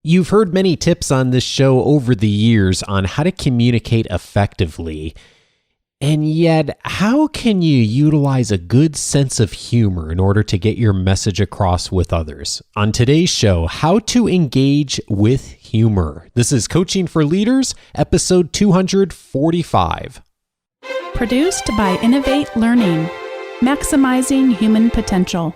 You've heard many tips on this show over the years on how to communicate effectively. And yet, how can you utilize a good sense of humor in order to get your message across with others? On today's show, how to engage with humor. This is Coaching for Leaders, episode 245. Produced by Innovate Learning, maximizing human potential.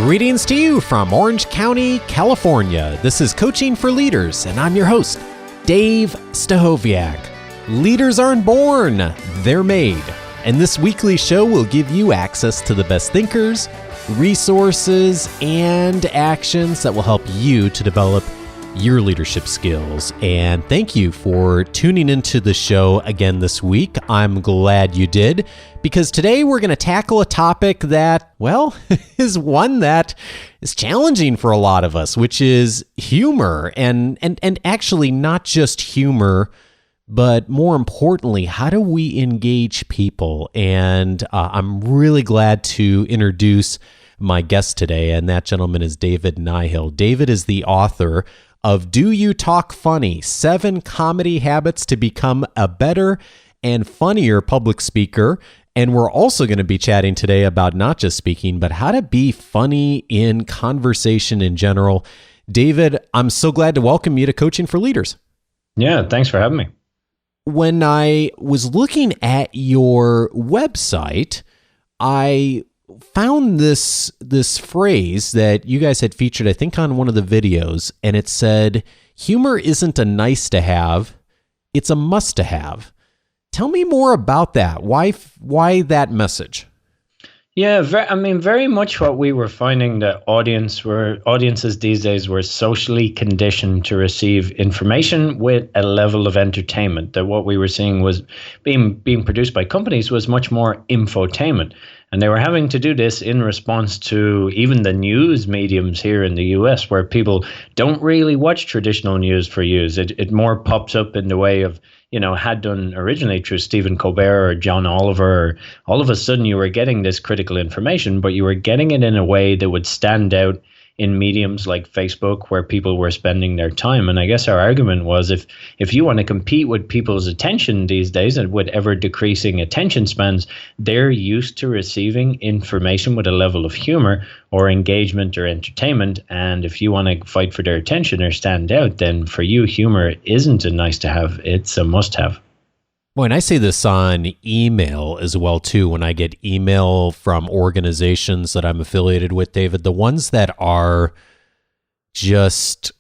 Greetings to you from Orange County, California. This is Coaching for Leaders, and I'm your host, Dave Stachowiak. Leaders aren't born, they're made. And this weekly show will give you access to the best thinkers, resources, and actions that will help you to develop your leadership skills. And thank you for tuning into the show again this week. I'm glad you did, because today we're going to tackle a topic that, well, is one that is challenging for a lot of us, which is humor. And actually not just humor, but more importantly, how do we engage people? And I'm really glad to introduce my guest today, and that gentleman is David Nihill. David is the author of Do You Talk Funny? 7 Comedy Habits to Become a Better and Funnier Public Speaker. And we're also going to be chatting today about not just speaking, but how to be funny in conversation in general. David, I'm so glad to welcome you to Coaching for Leaders. Yeah, thanks for having me. When I was looking at your website, I found this phrase that you guys had featured, I think, on one of the videos, and it said, humor isn't a nice to have, it's a must to have. Tell me more about that. Why that message? Yeah, very much what we were finding that audiences these days were socially conditioned to receive information with a level of entertainment. That what we were seeing was being produced by companies was much more infotainment. And they were having to do this in response to even the news mediums here in the US, where people don't really watch traditional news for years. It more pops up in the way of, had done originally through Stephen Colbert or John Oliver. All of a sudden you were getting this critical information, but you were getting it in a way that would stand out in mediums like Facebook, where people were spending their time. And I guess our argument was, if you want to compete with people's attention these days, and with ever decreasing attention spans, they're used to receiving information with a level of humor or engagement or entertainment. And if you want to fight for their attention or stand out, then for you, humor isn't a nice to have, it's a must have. Boy, and I say this on email as well, too. When I get email from organizations that I'm affiliated with, David, the ones that are just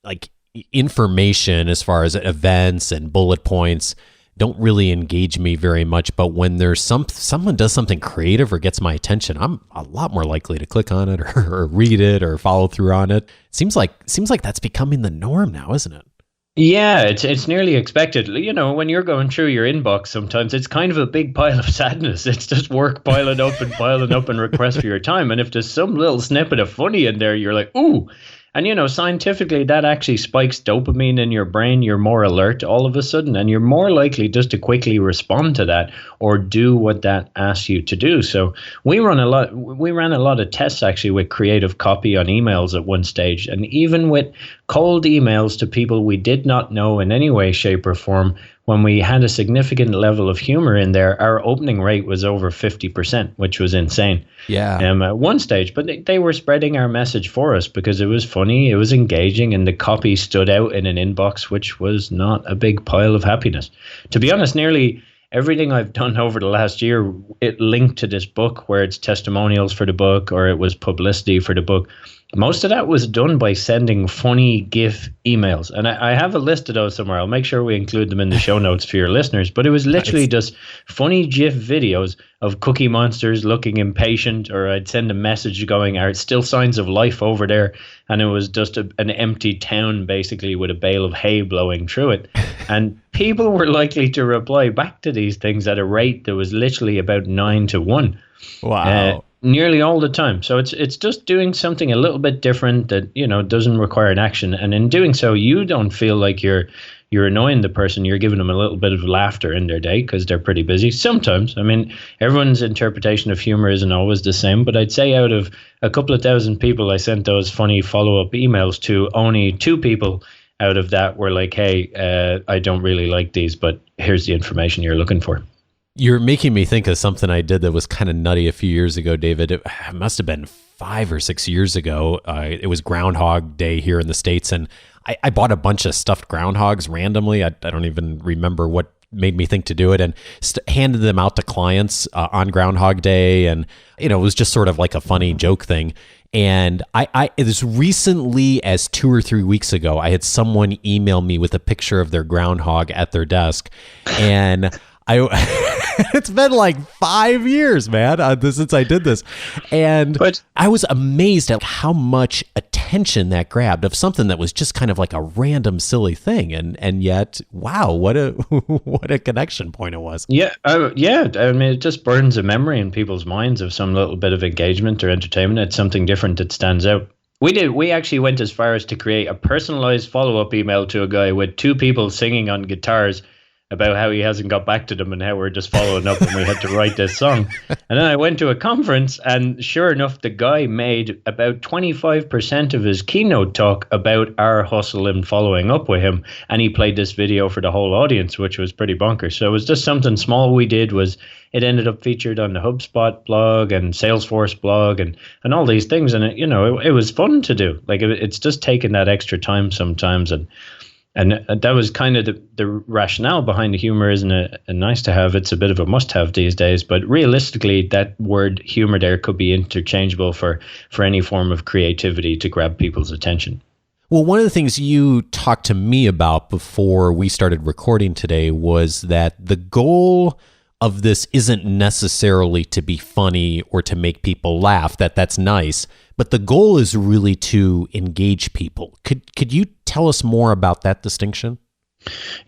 like information as far as events and bullet points don't really engage me very much. But when there's someone does something creative or gets my attention, I'm a lot more likely to click on it or read it or follow through on it. Seems like that's becoming the norm now, isn't it? Yeah, it's nearly expected. When you're going through your inbox, sometimes it's kind of a big pile of sadness. It's just work piling up and requests for your time. And if there's some little snippet of funny in there, you're like, ooh. And, scientifically, that actually spikes dopamine in your brain. You're more alert all of a sudden, and you're more likely just to quickly respond to that or do what that asks you to do. So we ran a lot of tests actually with creative copy on emails at one stage. And even with cold emails to people we did not know in any way, shape, or form, when we had a significant level of humor in there, our opening rate was over 50%, which was insane. Yeah. At one stage, but they were spreading our message for us because it was funny, it was engaging, and the copy stood out in an inbox, which was not a big pile of happiness. To be honest, nearly everything I've done over the last year, it linked to this book, where it's testimonials for the book or it was publicity for the book. Most of that was done by sending funny GIF emails. And I have a list of those somewhere. I'll make sure we include them in the show notes for your listeners. But it was literally just funny GIF videos of Cookie Monsters looking impatient, or I'd send a message going, are still signs of life over there? And it was just an empty town, basically, with a bale of hay blowing through it. And people were likely to reply back to these things at a rate that was literally about 9 to 1. Wow. Nearly all the time. So it's just doing something a little bit different that, doesn't require an action. And in doing so, you don't feel like you're annoying the person. You're giving them a little bit of laughter in their day because they're pretty busy. Sometimes, I mean, everyone's interpretation of humor isn't always the same, but I'd say out of a couple of thousand people I sent those funny follow-up emails to, only 2 people out of that were like, hey, I don't really like these, but here's the information you're looking for. You're making me think of something I did that was kind of nutty a few years ago, David. It must have been 5 or 6 years ago. It was Groundhog Day here in the States, and I bought a bunch of stuffed groundhogs randomly. I don't even remember what made me think to do it, and handed them out to clients on Groundhog Day, and it was just sort of like a funny joke thing. And as recently as 2 or 3 weeks ago, I had someone email me with a picture of their groundhog at their desk, and it's been like 5 years, man, since I did this. And I was amazed at how much attention that grabbed of something that was just kind of like a random silly thing. And yet, wow, what a connection point it was. Yeah. Yeah. I mean, it just burns a memory in people's minds of some little bit of engagement or entertainment. It's something different that stands out. We actually went as far as to create a personalized follow-up email to a guy with 2 people singing on guitars about how he hasn't got back to them and how we're just following up and we had to write this song. And then I went to a conference, and sure enough, the guy made about 25% of his keynote talk about our hustle and following up with him. And he played this video for the whole audience, which was pretty bonkers. So it was just something small we did. It ended up featured on the HubSpot blog and Salesforce blog and all these things. And it was fun to do. Like it's just taking that extra time sometimes. And that was kind of the rationale behind the humor. Isn't it nice to have? It's a bit of a must-have these days. But realistically, that word humor there could be interchangeable for any form of creativity to grab people's attention. Well, one of the things you talked to me about before we started recording today was that the goal of this isn't necessarily to be funny or to make people laugh. That's nice. But the goal is really to engage people. Could you tell us more about that distinction?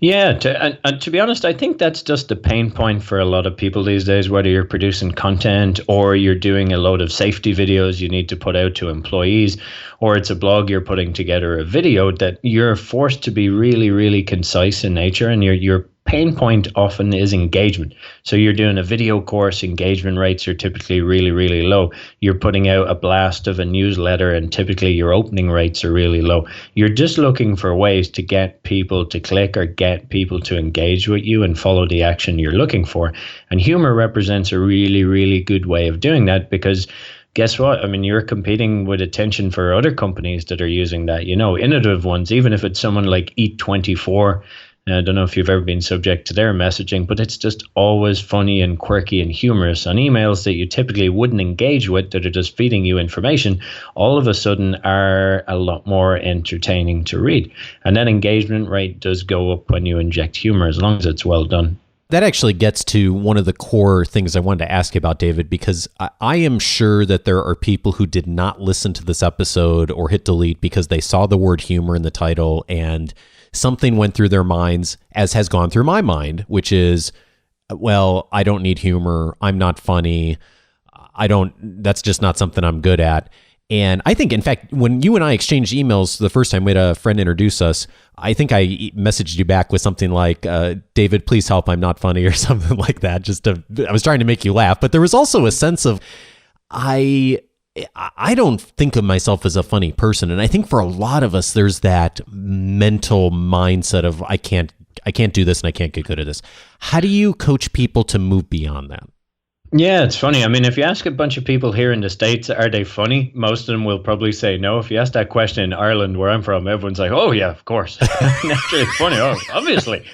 Yeah, to be honest, I think that's just the pain point for a lot of people these days, whether you're producing content or you're doing a load of safety videos you need to put out to employees, or it's a blog you're putting together a video, that you're forced to be really, really concise in nature, and your pain point often is engagement. So you're doing a video course, engagement rates are typically really, really low. You're putting out a blast of a newsletter, and typically your opening rates are really low. You're just looking for ways to get people to click or get people to engage with you and follow the action you're looking for. And humor represents a really, really good way of doing that, because guess what? I mean, you're competing with attention for other companies that are using that, innovative ones, even if it's someone like Eat24. I don't know if you've ever been subject to their messaging, but it's just always funny and quirky and humorous on emails that you typically wouldn't engage with, that are just feeding you information, all of a sudden are a lot more entertaining to read. And that engagement rate does go up when you inject humor, as long as it's well done. That actually gets to one of the core things I wanted to ask you about, David, because I am sure that there are people who did not listen to this episode or hit delete because they saw the word humor in the title and something went through their minds, as has gone through my mind, which is, well, I don't need humor. I'm not funny. That's just not something I'm good at. And I think, in fact, when you and I exchanged emails the first time, we had a friend introduce us, I think I messaged you back with something like, David, please help, I'm not funny, or something like that. I was trying to make you laugh. But there was also a sense of, I don't think of myself as a funny person. And I think for a lot of us, there's that mental mindset of, I can't do this and I can't get good at this. How do you coach people to move beyond that? Yeah, it's funny. I mean, if you ask a bunch of people here in the States, are they funny? Most of them will probably say no. If you ask that question in Ireland, where I'm from, everyone's like, oh, yeah, of course. Naturally funny. Oh, obviously.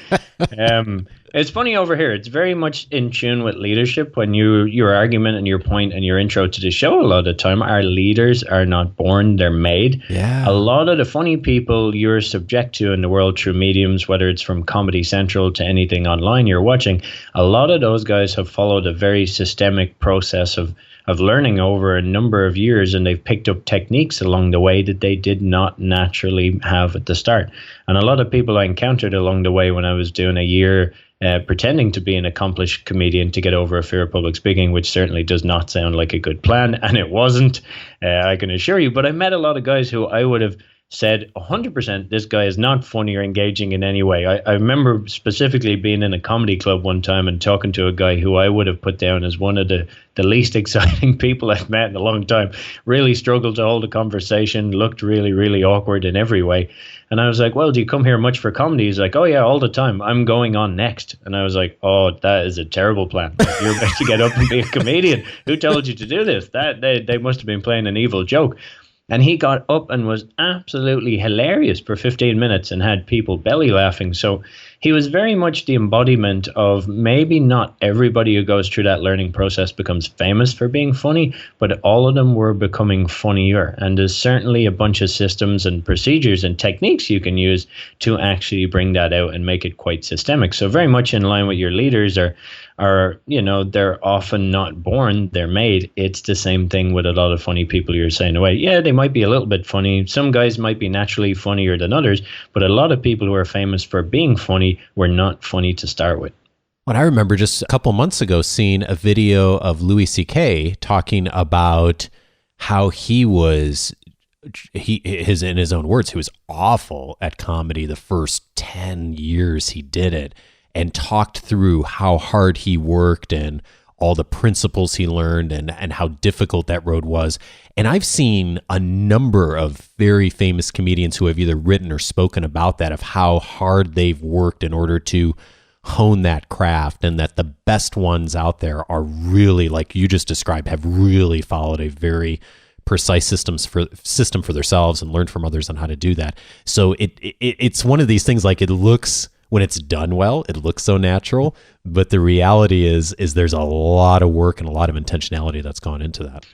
It's funny over here. It's very much in tune with leadership. When your argument and your point and your intro to the show, a lot of the time, our leaders are not born, they're made. Yeah. A lot of the funny people you're subject to in the world through mediums, whether it's from Comedy Central to anything online you're watching, a lot of those guys have followed a very systemic process of of learning over a number of years, and they've picked up techniques along the way that they did not naturally have at the start. And a lot of people I encountered along the way when I was doing a year pretending to be an accomplished comedian to get over a fear of public speaking, which certainly does not sound like a good plan, and it wasn't, I can assure you. But I met a lot of guys who I would have said 100% this guy is not funny or engaging in any way. I remember specifically being in a comedy club one time and talking to a guy who I would have put down as one of the least exciting people I've met in a long time. Really struggled to hold a conversation, looked really, really awkward in every way. And I was like, well, do you come here much for comedy? He's like, oh yeah, all the time. I'm going on next. And I was like, oh, that is a terrible plan. If you're about to get up and be a comedian. Who told you to do this? They must have been playing an evil joke. And he got up and was absolutely hilarious for 15 minutes and had people belly laughing. So he was very much the embodiment of maybe not everybody who goes through that learning process becomes famous for being funny, but all of them were becoming funnier. And there's certainly a bunch of systems and procedures and techniques you can use to actually bring that out and make it quite systemic. So very much in line with your leaders are, they're often not born, they're made. It's the same thing with a lot of funny people you're saying away. Yeah, they might be a little bit funny. Some guys might be naturally funnier than others, but a lot of people who are famous for being funny were not funny to start with. Well, I remember just a couple months ago seeing a video of Louis C.K. talking about how in his own words, he was awful at comedy the first 10 years he did it, and talked through how hard he worked and all the principles he learned and how difficult that road was. And I've seen a number of very famous comedians who have either written or spoken about that, of how hard they've worked in order to hone that craft, and that the best ones out there are really, like you just described, have really followed a very precise system for themselves and learned from others on how to do that. So it's one of these things, like, it looks, when it's done well, it looks so natural, but the reality is there's a lot of work and a lot of intentionality that's gone into that.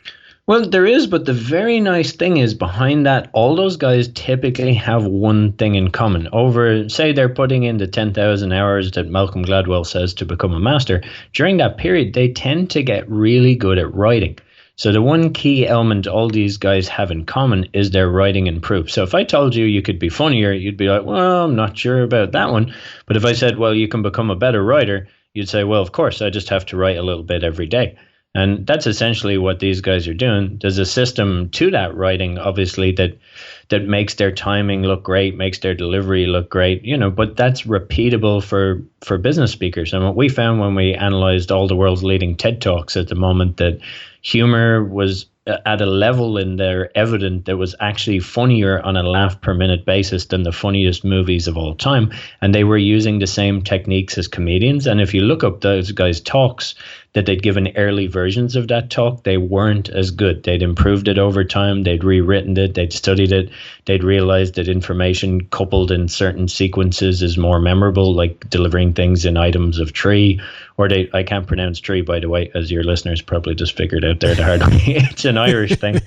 Well, there is, but the very nice thing is behind that, all those guys typically have one thing in common. Over, say they're putting in the 10,000 hours that Malcolm Gladwell says to become a master. During that period, they tend to get really good at writing. So the one key element all these guys have in common is their writing and proof. So if I told you could be funnier, you'd be like, well, I'm not sure about that one. But if I said, well, you can become a better writer, you'd say, well, of course, I just have to write a little bit every day. And that's essentially what these guys are doing. There's a system to that writing, obviously, that makes their timing look great, makes their delivery look great, but that's repeatable for business speakers. And what we found when we analyzed all the world's leading TED Talks at the moment, that humor was at a level in their evidence that was actually funnier on a laugh per minute basis than the funniest movies of all time. And they were using the same techniques as comedians. And if you look up those guys' talks that they'd given early versions of that talk, they weren't as good. They'd improved it over time. They'd rewritten it. They'd studied it. They'd realized that information coupled in certain sequences is more memorable, like delivering things in items of tree. I can't pronounce tree, by the way, as your listeners probably just figured out there the hard way. It's an Irish thing.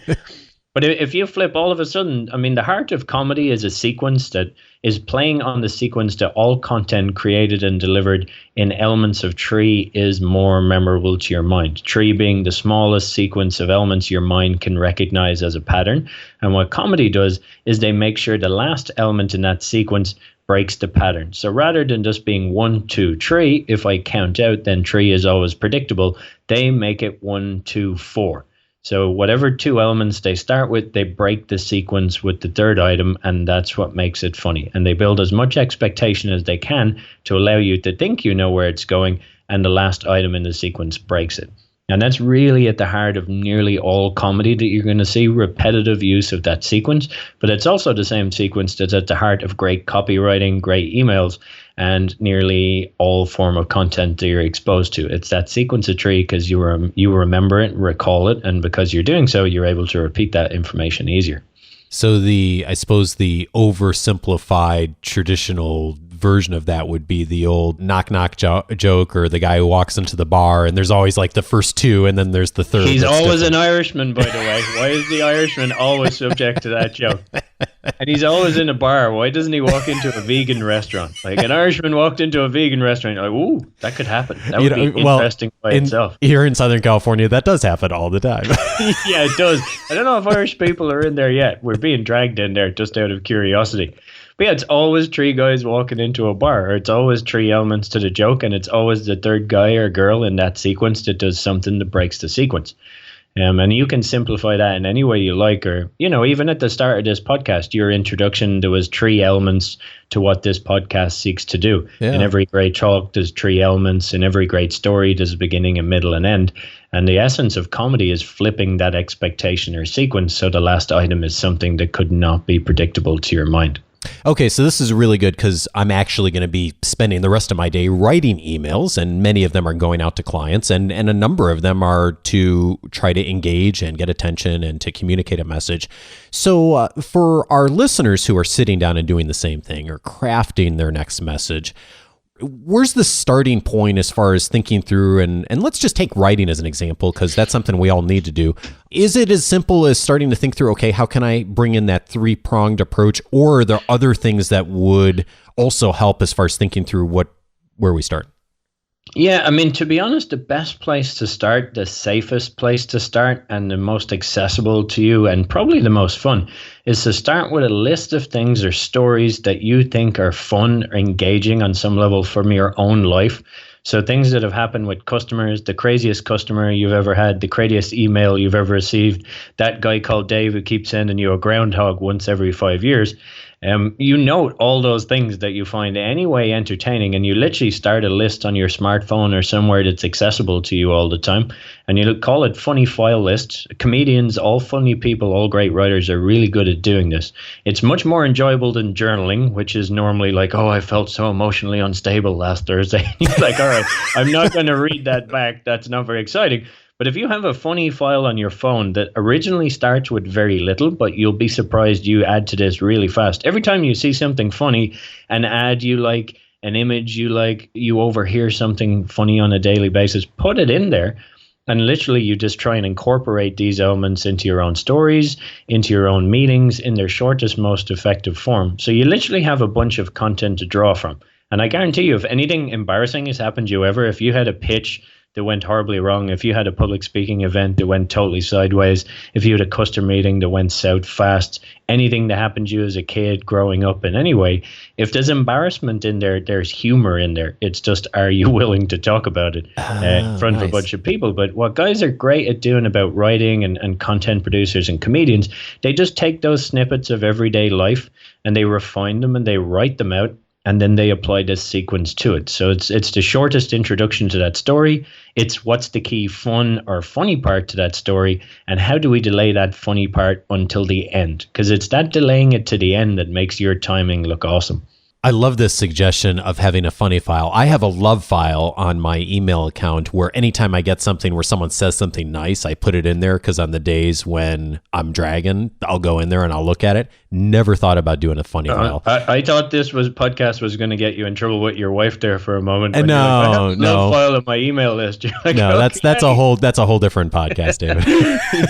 But if you flip, all of a sudden, I mean, the heart of comedy is a sequence that is playing on the sequence that all content created and delivered in elements of tree is more memorable to your mind. Tree being the smallest sequence of elements your mind can recognize as a pattern. And what comedy does is they make sure the last element in that sequence breaks the pattern. So rather than just being 1, 2, 3, if I count out, then tree is always predictable. They make it 1, 2, 4. So whatever two elements they start with, they break the sequence with the third item, and that's what makes it funny. And they build as much expectation as they can to allow you to think you know where it's going, and the last item in the sequence breaks it. And that's really at the heart of nearly all comedy that you're going to see, repetitive use of that sequence. But it's also the same sequence that's at the heart of great copywriting, great emails, and nearly all form of content that you're exposed to. It's that sequence of tree because you remember it, recall it, and because you're doing so, you're able to repeat that information easier. So I suppose the oversimplified traditional version of that would be the old knock joke, or the guy who walks into the bar and there's always like the first two and then there's the third. He's always different. An Irishman, by the way. Why is the Irishman always subject to that joke? And he's always in a bar. Why doesn't he walk into a vegan restaurant? Like an Irishman walked into a vegan restaurant. You're like, ooh, that could happen. That would be interesting by itself. Here in Southern California, that does happen all the time. Yeah, it does. I don't know if Irish people are in there yet. We're being dragged in there just out of curiosity. But yeah, it's always three guys walking into a bar. Or it's always three elements to the joke. And it's always the third guy or girl in that sequence that does something that breaks the sequence. And you can simplify that in any way you like, or, even at the start of this podcast, your introduction, there was three elements to what this podcast seeks to do. Yeah. In every great talk, there's three elements. In every great story, there's a beginning, a middle, and end. And the essence of comedy is flipping that expectation or sequence. So the last item is something that could not be predictable to your mind. Okay, so this is really good because I'm actually going to be spending the rest of my day writing emails, and many of them are going out to clients, and a number of them are to try to engage and get attention and to communicate a message. So for our listeners who are sitting down and doing the same thing or crafting their next message, where's the starting point as far as thinking through, and let's just take writing as an example, because that's something we all need to do. Is it as simple as starting to think through, okay, how can I bring in that three-pronged approach, or are there other things that would also help as far as thinking through where we start? Yeah, I mean, to be honest, the best place to start, the safest place to start, and the most accessible to you, and probably the most fun, is to start with a list of things or stories that you think are fun or engaging on some level from your own life. So things that have happened with customers, the craziest customer you've ever had, the craziest email you've ever received, that guy called Dave who keeps sending you a groundhog once every 5 years. You note all those things that you find anyway entertaining, and you literally start a list on your smartphone or somewhere that's accessible to you all the time, and you call it funny file list. Comedians, all funny people, all great writers are really good at doing this. It's much more enjoyable than journaling, which is normally like, oh, I felt so emotionally unstable last Thursday. You're like, all right, I'm not going to read that back. That's not very exciting. But if you have a funny file on your phone that originally starts with very little, but you'll be surprised you add to this really fast. Every time you see something funny, an ad you like, an image you like, you overhear something funny on a daily basis, put it in there. And literally you just try and incorporate these elements into your own stories, into your own meetings in their shortest, most effective form. So you literally have a bunch of content to draw from. And I guarantee you, if anything embarrassing has happened to you ever, if you had a pitch that went horribly wrong, if you had a public speaking event that went totally sideways, if you had a customer meeting that went south fast, anything that happened to you as a kid growing up in any way, if there's embarrassment in there, there's humor in there. It's just, are you willing to talk about it in front of a bunch of people? But what guys are great at doing about writing and content producers and comedians, they just take those snippets of everyday life and they refine them and they write them out. And then they apply this sequence to it. So it's the shortest introduction to that story. It's what's the key fun or funny part to that story, and how do we delay that funny part until the end? Because it's that delaying it to the end that makes your timing look awesome. I love this suggestion of having a funny file. I have a love file on my email account where anytime I get something where someone says something nice, I put it in there, because on the days when I'm dragging, I'll go in there and I'll look at it. Never thought about doing a funny file. I thought this podcast was going to get you in trouble with your wife there for a moment. No, like, I have a no. love file on my email list. You're like, no, okay. that's a whole different podcast, David.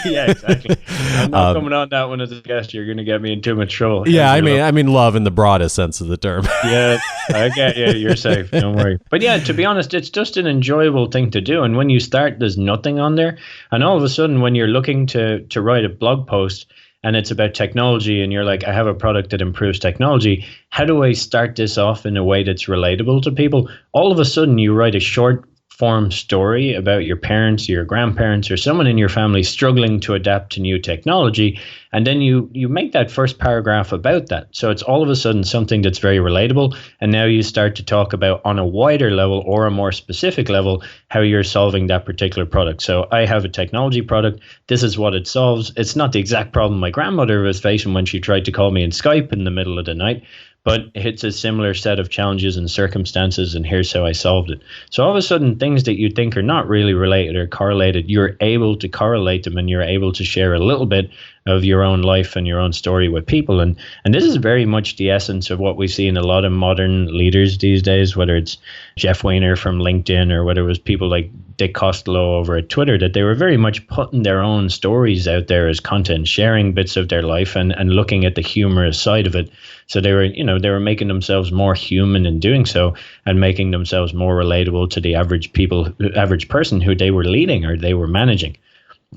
Yeah, exactly. I'm not coming on that one as a guest. You're going to get me in too much trouble. Yeah, I mean love in the broadest sense of the term. Yeah, I get you. You're safe. Don't worry. But yeah, to be honest, it's just an enjoyable thing to do. And when you start, there's nothing on there. And all of a sudden, when you're looking to write a blog post and it's about technology and you're like, I have a product that improves technology, how do I start this off in a way that's relatable to people? All of a sudden, you write a short form story about your parents, your grandparents, or someone in your family struggling to adapt to new technology. And then you make that first paragraph about that. So it's all of a sudden something that's very relatable. And now you start to talk about, on a wider level or a more specific level, how you're solving that particular product. So I have a technology product. This is what it solves. It's not the exact problem my grandmother was facing when she tried to call me in Skype in the middle of the night, but it's a similar set of challenges and circumstances, and here's how I solved it. So all of a sudden, things that you think are not really related or correlated, you're able to correlate them and you're able to share a little bit of your own life and your own story with people. And this is very much the essence of what we see in a lot of modern leaders these days, whether it's Jeff Weiner from LinkedIn or whether it was people like Dick Costello over at Twitter, that they were very much putting their own stories out there as content, sharing bits of their life and looking at the humorous side of it. So they were making themselves more human in doing so and making themselves more relatable to the average person who they were leading or they were managing.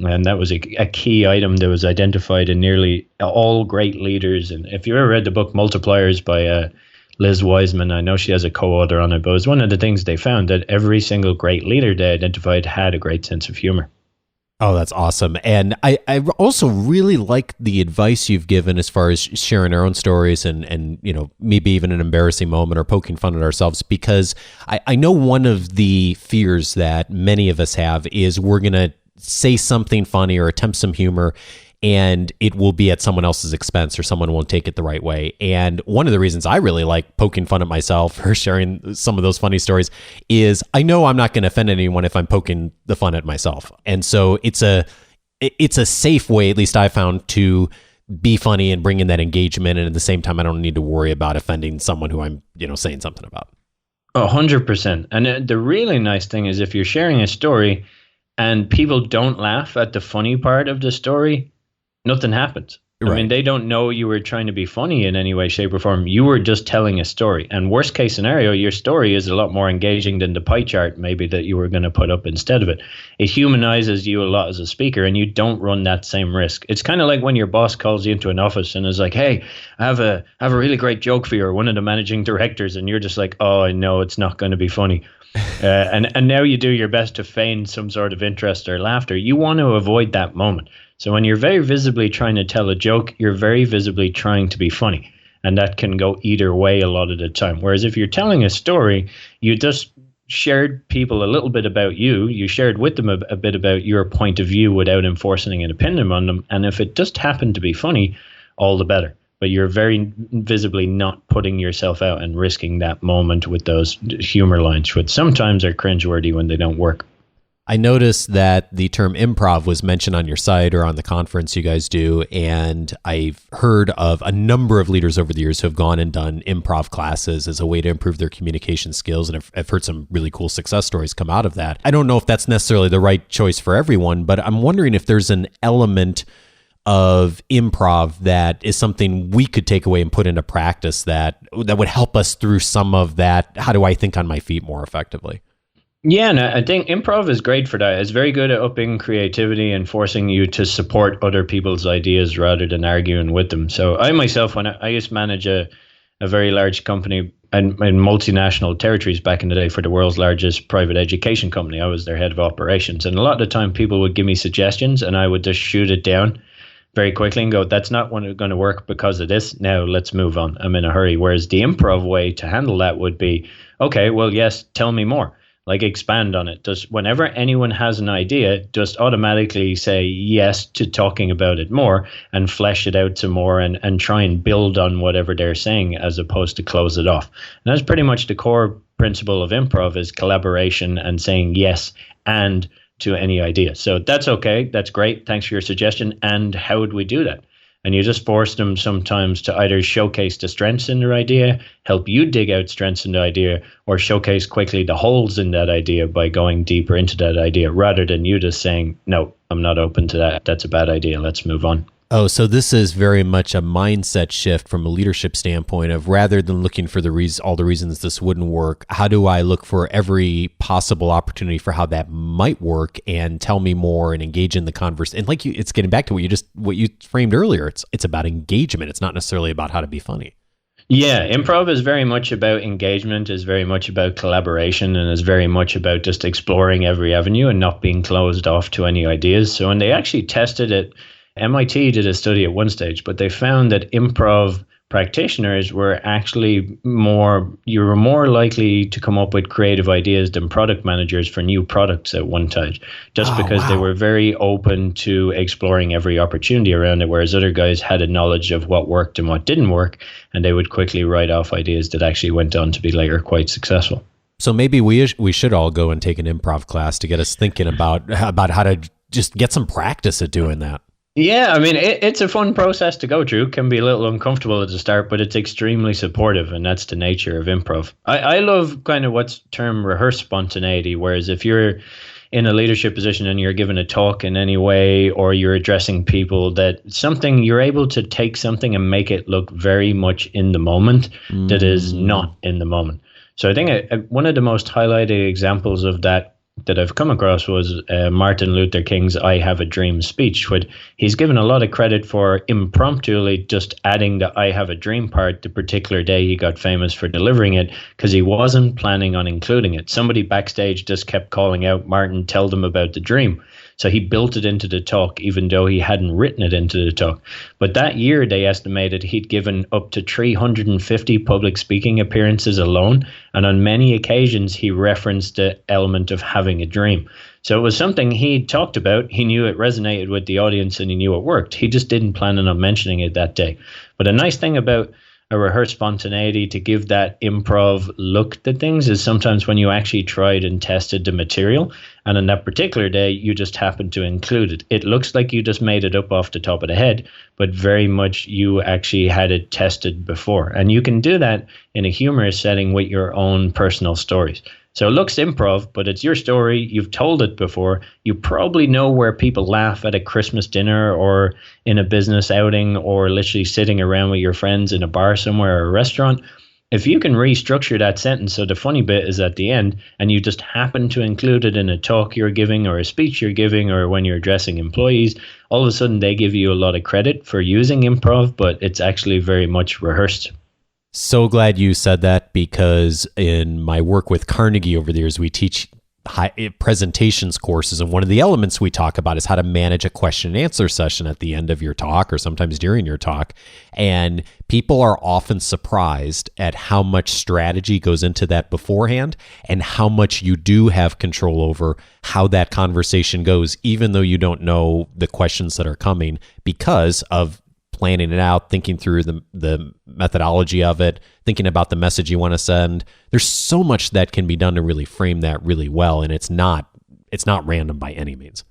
And that was a key item that was identified in nearly all great leaders. And if you ever read the book Multipliers by Liz Wiseman, I know she has a co-author on it, but it was one of the things they found, that every single great leader they identified had a great sense of humor. Oh, that's awesome. And I also really like the advice you've given as far as sharing our own stories and maybe even an embarrassing moment or poking fun at ourselves, because I know one of the fears that many of us have is we're going to say something funny or attempt some humor and it will be at someone else's expense or someone won't take it the right way. And one of the reasons I really like poking fun at myself or sharing some of those funny stories is I know I'm not going to offend anyone if I'm poking the fun at myself. And so it's a safe way, at least I found, to be funny and bring in that engagement. And at the same time, I don't need to worry about offending someone who I'm, saying something about. 100%. And the really nice thing is if you're sharing a story and people don't laugh at the funny part of the story, nothing happens. Right. I mean, they don't know you were trying to be funny in any way, shape, or form. You were just telling a story. And worst case scenario, your story is a lot more engaging than the pie chart maybe that you were going to put up instead of it. It humanizes you a lot as a speaker, and you don't run that same risk. It's kind of like when your boss calls you into an office and is like, hey, I have a really great joke for you, or one of the managing directors, and you're just like, oh, I know it's not going to be funny. And now you do your best to feign some sort of interest or laughter. You want to avoid that moment. So when you're very visibly trying to tell a joke, you're very visibly trying to be funny. And that can go either way a lot of the time. Whereas if you're telling a story, you just shared people a little bit about you. You shared with them a bit about your point of view without enforcing an opinion on them. And if it just happened to be funny, all the better. But you're very visibly not putting yourself out and risking that moment with those humor lines, which sometimes are cringeworthy when they don't work. I noticed that the term improv was mentioned on your site or on the conference you guys do, and I've heard of a number of leaders over the years who have gone and done improv classes as a way to improve their communication skills, and I've heard some really cool success stories come out of that. I don't know if that's necessarily the right choice for everyone, but I'm wondering if there's an element of improv that is something we could take away and put into practice that would help us through some of that. How do I think on my feet more effectively? Yeah, and I think improv is great for that. It's very good at upping creativity and forcing you to support other people's ideas rather than arguing with them. So I myself, when I used to manage a very large company in multinational territories back in the day for the world's largest private education company, I was their head of operations. And a lot of the time people would give me suggestions and I would just shoot it down very quickly and go, that's not going to work because of this. Now let's move on. I'm in a hurry. Whereas the improv way to handle that would be, okay, well, yes, tell me more. Like expand on it. Just whenever anyone has an idea, just automatically say yes to talking about it more and flesh it out some more and try and build on whatever they're saying as opposed to close it off. And that's pretty much the core principle of improv is collaboration and saying yes and to any idea. So that's okay. That's great. Thanks for your suggestion. And how would we do that? And you just force them sometimes to either showcase the strengths in their idea, help you dig out strengths in the idea, or showcase quickly the holes in that idea by going deeper into that idea rather than you just saying, no, I'm not open to that. That's a bad idea. Let's move on. Oh, so this is very much a mindset shift from a leadership standpoint of rather than looking for all the reasons this wouldn't work, how do I look for every possible opportunity for how that might work and tell me more and engage in the conversation. And it's getting back to what you framed earlier. It's about engagement. It's not necessarily about how to be funny. Yeah, improv is very much about engagement, is very much about collaboration, and is very much about just exploring every avenue and not being closed off to any ideas. So when they actually tested it, MIT did a study at one stage, but they found that improv practitioners were actually you were more likely to come up with creative ideas than product managers for new products at one time, just because they were very open to exploring every opportunity around it, whereas other guys had a knowledge of what worked and what didn't work, and they would quickly write off ideas that actually went on to be later quite successful. So maybe we should all go and take an improv class to get us thinking about how to just get some practice at doing that. Yeah, I mean, it's a fun process to go through. Can be a little uncomfortable at the start, but it's extremely supportive, and that's the nature of improv. I love kind of what's termed rehearsed spontaneity, whereas if you're in a leadership position and you're giving a talk in any way, or you're addressing people, that something you're able to take something and make it look very much in the moment that is not in the moment. So I think one of the most highlighted examples of that I've come across was Martin Luther King's "I Have a Dream" speech, which he's given a lot of credit for impromptuly just adding the "I have a dream" part the particular day he got famous for delivering it, because he wasn't planning on including it. Somebody backstage just kept calling out, "Martin, tell them about the dream." So he built it into the talk, even though he hadn't written it into the talk. But that year, they estimated he'd given up to 350 public speaking appearances alone. And on many occasions, he referenced the element of having a dream. So it was something he talked about. He knew it resonated with the audience and he knew it worked. He just didn't plan on mentioning it that day. But a nice thing about a rehearsed spontaneity to give that improv look to things is sometimes when you actually tried and tested the material, and on that particular day you just happened to include it. It looks like you just made it up off the top of the head, but very much you actually had it tested before. And you can do that in a humorous setting with your own personal stories. So it looks improv, but it's your story. You've told it before. You probably know where people laugh at a Christmas dinner or in a business outing or literally sitting around with your friends in a bar somewhere or a restaurant. If you can restructure that sentence so the funny bit is at the end and you just happen to include it in a talk you're giving or a speech you're giving or when you're addressing employees, all of a sudden they give you a lot of credit for using improv, but it's actually very much rehearsed. So glad you said that, because in my work with Carnegie over the years, we teach presentations courses, and one of the elements we talk about is how to manage a question and answer session at the end of your talk or sometimes during your talk. And people are often surprised at how much strategy goes into that beforehand and how much you do have control over how that conversation goes, even though you don't know the questions that are coming, because of planning it out, thinking through the methodology of it, thinking about the message you want to send. There's so much that can be done to really frame that really well, and it's not random by any means.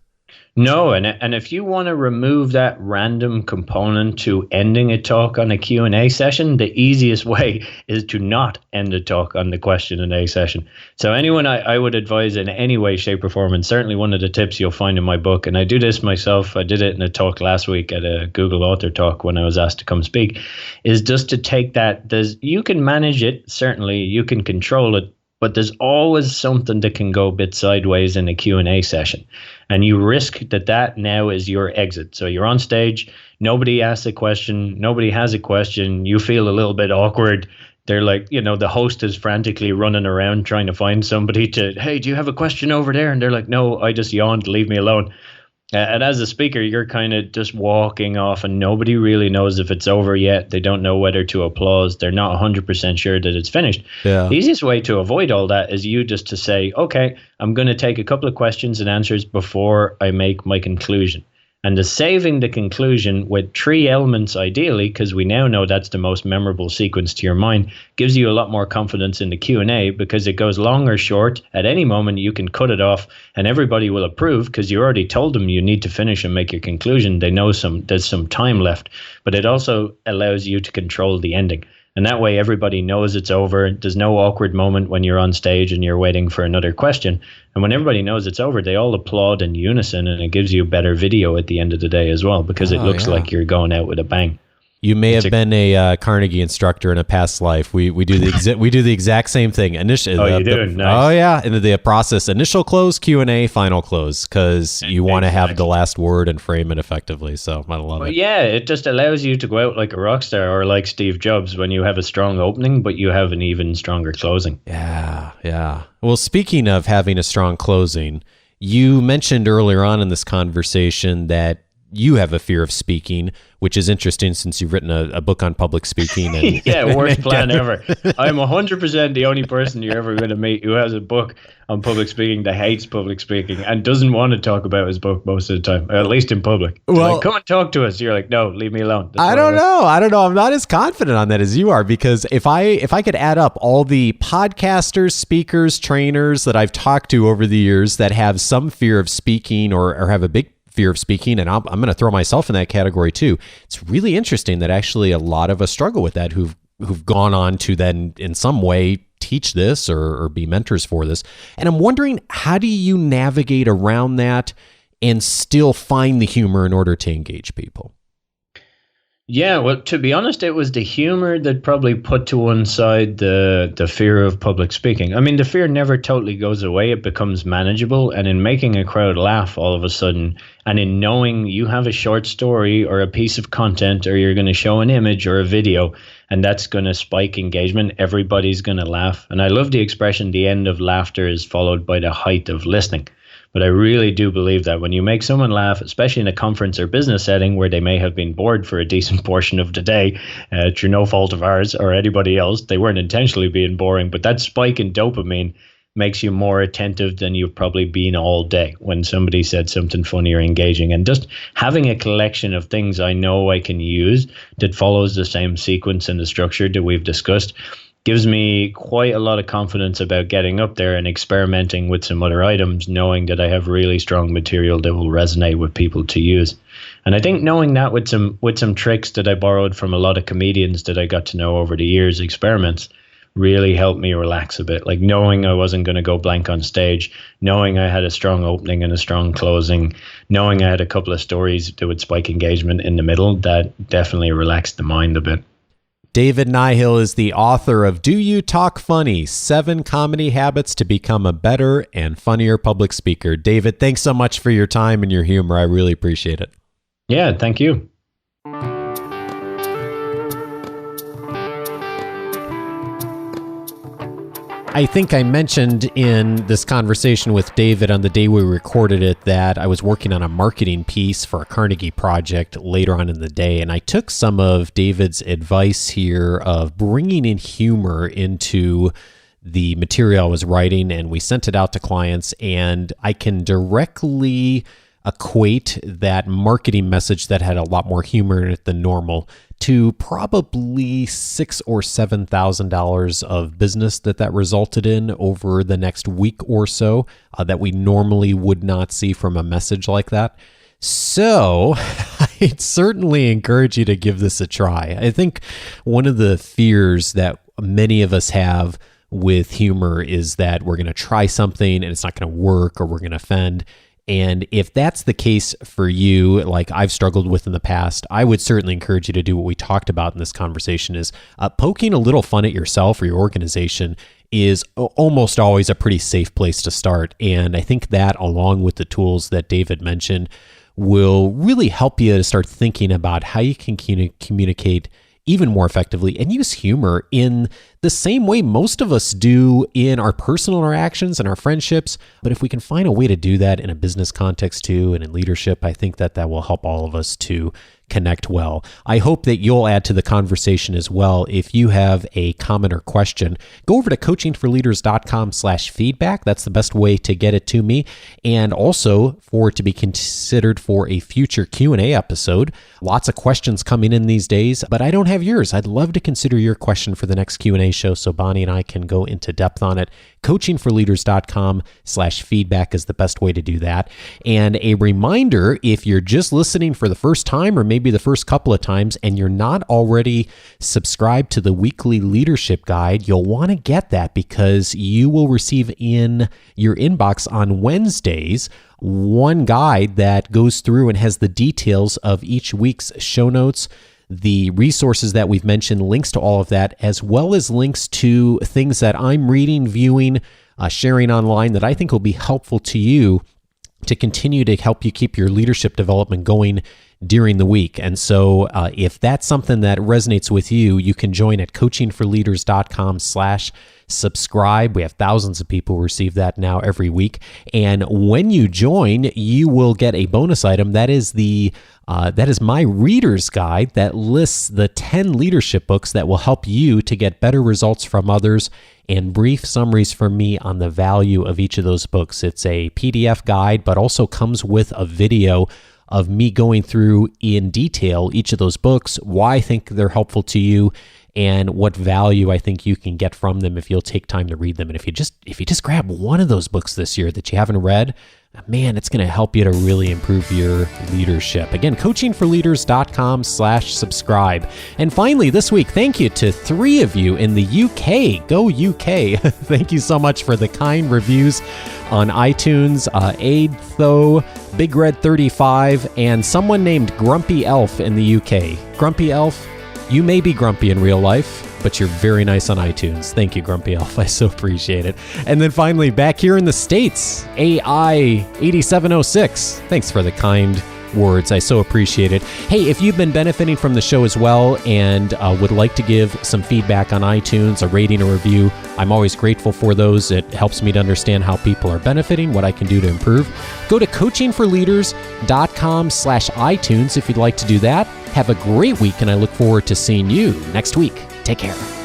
No, and if you want to remove that random component to ending a talk on a Q&A session, the easiest way is to not end a talk on the question and A session. So anyone I would advise in any way, shape, or form, and certainly one of the tips you'll find in my book, and I do this myself, I did it in a talk last week at a Google Author Talk when I was asked to come speak, is just to take that. You can manage it, certainly, you can control it, but there's always something that can go a bit sideways in a Q&A session. And you risk that now is your exit. So you're on stage, nobody asks a question, nobody has a question, you feel a little bit awkward. They're like, the host is frantically running around trying to find somebody to, hey, do you have a question over there? And they're like, no, I just yawned, leave me alone. And as a speaker, you're kind of just walking off and nobody really knows if it's over yet. They don't know whether to applause. They're not 100% sure that it's finished. Yeah. The easiest way to avoid all that is you just to say, okay, I'm going to take a couple of questions and answers before I make my conclusion. And the saving the conclusion with 3 elements, ideally, because we now know that's the most memorable sequence to your mind, gives you a lot more confidence in the Q&A, because it goes long or short. At any moment, you can cut it off and everybody will approve because you already told them you need to finish and make your conclusion. They know there's some time left, but it also allows you to control the ending. And that way, everybody knows it's over. There's no awkward moment when you're on stage and you're waiting for another question. And when everybody knows it's over, they all applaud in unison, and it gives you better video at the end of the day as well, because it looks like you're going out with a bang. You may have been a Carnegie instructor in a past life. We do the exact same thing. Nice. Oh yeah, and the process: initial close, Q&A, final close, because you want to have the last word and frame it effectively. So I love it. Yeah, it just allows you to go out like a rock star, or like Steve Jobs, when you have a strong opening, but you have an even stronger closing. Yeah. Well, speaking of having a strong closing, you mentioned earlier on in this conversation that you have a fear of speaking, which is interesting since you've written a book on public speaking. And yeah, worst plan ever. I'm 100% the only person you're ever going to meet who has a book on public speaking that hates public speaking and doesn't want to talk about his book most of the time, or at least in public. Well, like, come and talk to us. You're like, no, leave me alone. I don't know. I'm not as confident on that as you are, because if I could add up all the podcasters, speakers, trainers that I've talked to over the years that have some fear of speaking or have a big fear of speaking, and I'm going to throw myself in that category too. It's really interesting that actually a lot of us struggle with that who've gone on to then in some way teach this or be mentors for this. And I'm wondering, how do you navigate around that and still find the humor in order to engage people? Yeah, well, to be honest, it was the humor that probably put to one side the fear of public speaking. I mean, the fear never totally goes away. It becomes manageable. And in making a crowd laugh all of a sudden, and in knowing you have a short story or a piece of content, or you're going to show an image or a video, and that's going to spike engagement, everybody's going to laugh. And I love the expression, the end of laughter is followed by the height of listening. But I really do believe that when you make someone laugh, especially in a conference or business setting where they may have been bored for a decent portion of the day, through no fault of ours or anybody else, they weren't intentionally being boring, but that spike in dopamine makes you more attentive than you've probably been all day when somebody said something funny or engaging. And just having a collection of things I know I can use that follows the same sequence and the structure that we've discussed gives me quite a lot of confidence about getting up there and experimenting with some other items, knowing that I have really strong material that will resonate with people to use. And I think knowing that with some tricks that I borrowed from a lot of comedians that I got to know over the years, experiments, really helped me relax a bit. Like knowing I wasn't going to go blank on stage, knowing I had a strong opening and a strong closing, knowing I had a couple of stories that would spike engagement in the middle, that definitely relaxed the mind a bit. David Nihill is the author of Do You Talk Funny? 7 Comedy Habits to Become a Better and Funnier Public Speaker. David, thanks so much for your time and your humor. I really appreciate it. Yeah, thank you. I think I mentioned in this conversation with David on the day we recorded it that I was working on a marketing piece for a Carnegie project later on in the day, and I took some of David's advice here of bringing in humor into the material I was writing, and we sent it out to clients, and I can directly equate that marketing message that had a lot more humor in it than normal to probably $6,000 or $7,000 of business that resulted in over the next week or so that we normally would not see from a message like that. So I'd certainly encourage you to give this a try. I think one of the fears that many of us have with humor is that we're going to try something and it's not going to work or we're going to offend. And if that's the case for you, like I've struggled with in the past, I would certainly encourage you to do what we talked about in this conversation is poking a little fun at yourself or your organization is almost always a pretty safe place to start. And I think that along with the tools that David mentioned will really help you to start thinking about how you can communicate even more effectively and use humor in the same way most of us do in our personal interactions and our friendships. But if we can find a way to do that in a business context too, and in leadership, I think that will help all of us to connect well. I hope that you'll add to the conversation as well. If you have a comment or question, go over to coachingforleaders.com/feedback. That's the best way to get it to me. And also for it to be considered for a future Q&A episode. Lots of questions coming in these days, but I don't have yours. I'd love to consider your question for the next Q&A show so Bonnie and I can go into depth on it. coachingforleaders.com/feedback is the best way to do that. And a reminder, if you're just listening for the first time or maybe the first couple of times and you're not already subscribed to the weekly leadership guide, you'll want to get that because you will receive in your inbox on Wednesdays one guide that goes through and has the details of each week's show notes, the resources that we've mentioned, links to all of that, as well as links to things that I'm reading, viewing, sharing online that I think will be helpful to you to continue to help you keep your leadership development going during the week. And so if that's something that resonates with you, you can join at coachingforleaders.com/subscribe. We have thousands of people who receive that now every week. And when you join, you will get a bonus item. That is my reader's guide that lists the 10 leadership books that will help you to get better results from others and brief summaries from me on the value of each of those books. It's a PDF guide, but also comes with a video of me going through in detail each of those books, why I think they're helpful to you, and what value I think you can get from them if you'll take time to read them. And if you just grab one of those books this year that you haven't read, man, it's going to help you to really improve your leadership. Again, coachingforleaders.com/subscribe. And finally, this week, thank you to 3 of you in the UK. Go UK. Thank you so much for the kind reviews on iTunes. Aid Tho, Big Red 35, and someone named Grumpy Elf in the UK. Grumpy Elf, you may be grumpy in real life, but you're very nice on iTunes. Thank you, Grumpy Elf. I so appreciate it. And then finally, back here in the States, AI8706. Thanks for the kind words. I so appreciate it. Hey, if you've been benefiting from the show as well and would like to give some feedback on iTunes, a rating or review, I'm always grateful for those. It helps me to understand how people are benefiting, what I can do to improve. Go to coachingforleaders.com/iTunes if you'd like to do that. Have a great week, and I look forward to seeing you next week. Take care.